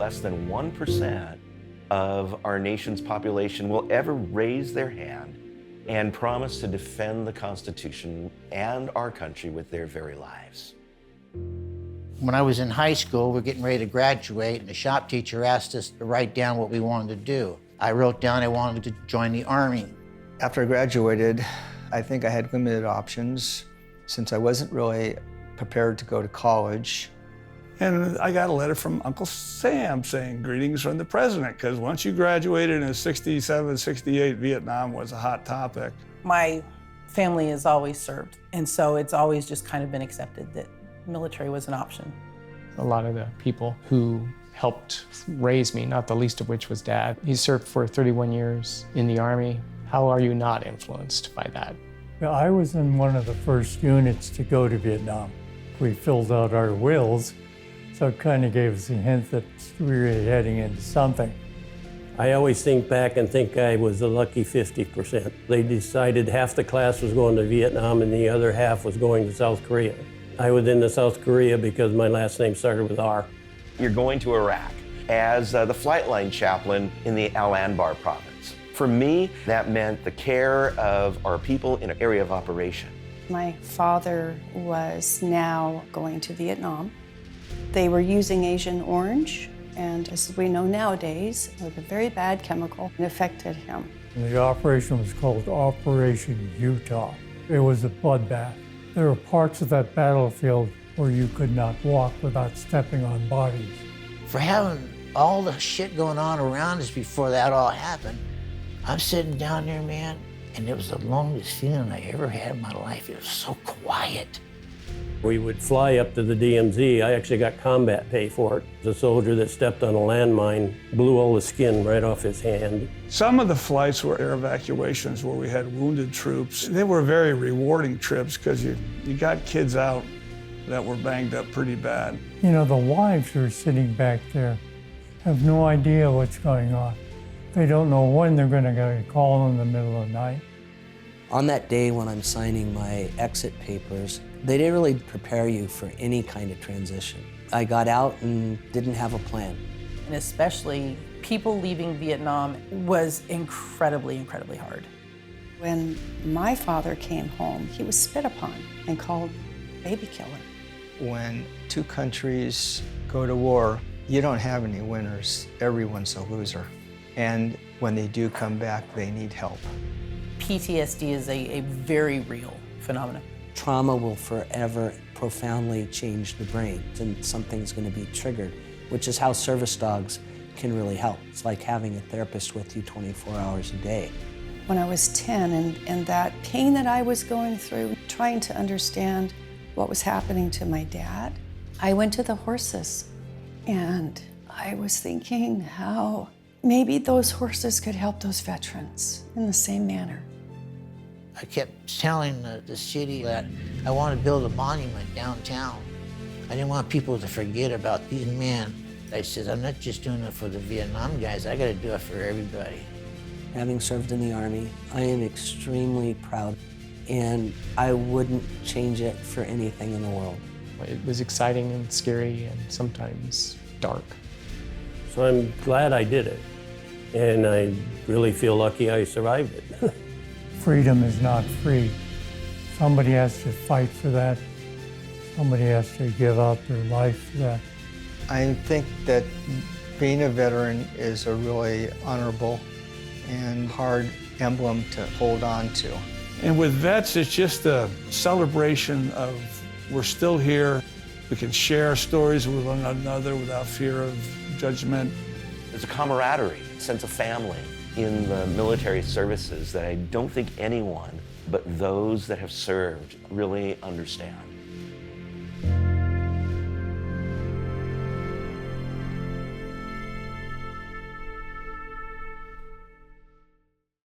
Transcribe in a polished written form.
less than 1% of our nation's population will ever raise their hand and promise to defend the Constitution and our country with their very lives. When I was in high school, we're getting ready to graduate, and the shop teacher asked us to write down what we wanted to do. I wrote down I wanted to join the Army. After I graduated, I think I had limited options since I wasn't really prepared to go to college. And I got a letter from Uncle Sam saying, greetings from the president, because once you graduated in 67, 68, Vietnam was a hot topic. My family has always served, and so it's always just kind of been accepted that military was an option. A lot of the people who helped raise me, not the least of which was Dad. He served for 31 years in the Army. How are you not influenced by that? I was in one of the first units to go to Vietnam. We filled out our wills, so it kind of gave us a hint that we were heading into something. I always think back and think I was the lucky 50%. They decided half the class was going to Vietnam and the other half was going to South Korea. I was into South Korea because my last name started with R. You're going to Iraq as the flight line chaplain in the Al Anbar province. For me, that meant the care of our people in an area of operation. My father was now going to Vietnam. They were using Agent Orange, and as we know nowadays, it was a very bad chemical and affected him. And the operation was called Operation Utah. It was a bloodbath. There were parts of that battlefield where you could not walk without stepping on bodies. For having all the shit going on around us before that all happened, I'm sitting down there, man, and it was the loneliest feeling I ever had in my life. It was so quiet. We would fly up to the DMZ. I actually got combat pay for it. The soldier that stepped on a landmine blew all the skin right off his hand. Some of the flights were air evacuations where we had wounded troops. They were very rewarding trips because you got kids out that were banged up pretty bad. You know, the wives who are sitting back there have no idea what's going on. They don't know when they're going to get a call in the middle of the night. On that day when I'm signing my exit papers, they didn't really prepare you for any kind of transition. I got out and didn't have a plan. And especially people leaving Vietnam was incredibly, incredibly hard. When my father came home, he was spit upon and called baby killer. When two countries go to war, you don't have any winners. Everyone's a loser. And when they do come back, they need help. PTSD is a very real phenomenon. Trauma will forever profoundly change the brain, and something's going to be triggered, which is how service dogs can really help. It's like having a therapist with you 24 hours a day. When I was 10 and that pain that I was going through, trying to understand what was happening to my dad, I went to the horses and I was thinking how maybe those horses could help those veterans in the same manner. I kept telling the city that I want to build a monument downtown. I didn't want people to forget about these men. I said, I'm not just doing it for the Vietnam guys, I got to do it for everybody. Having served in the Army, I am extremely proud, and I wouldn't change it for anything in the world. It was exciting and scary and sometimes dark. So I'm glad I did it, and I really feel lucky I survived it. Freedom is not free. Somebody has to fight for that. Somebody has to give up their life for that. I think that being a veteran is a really honorable and hard emblem to hold on to. And with vets, it's just a celebration of we're still here. We can share stories with one another without fear of judgment. There's a camaraderie, sense of family in the military services that I don't think anyone but those that have served really understand.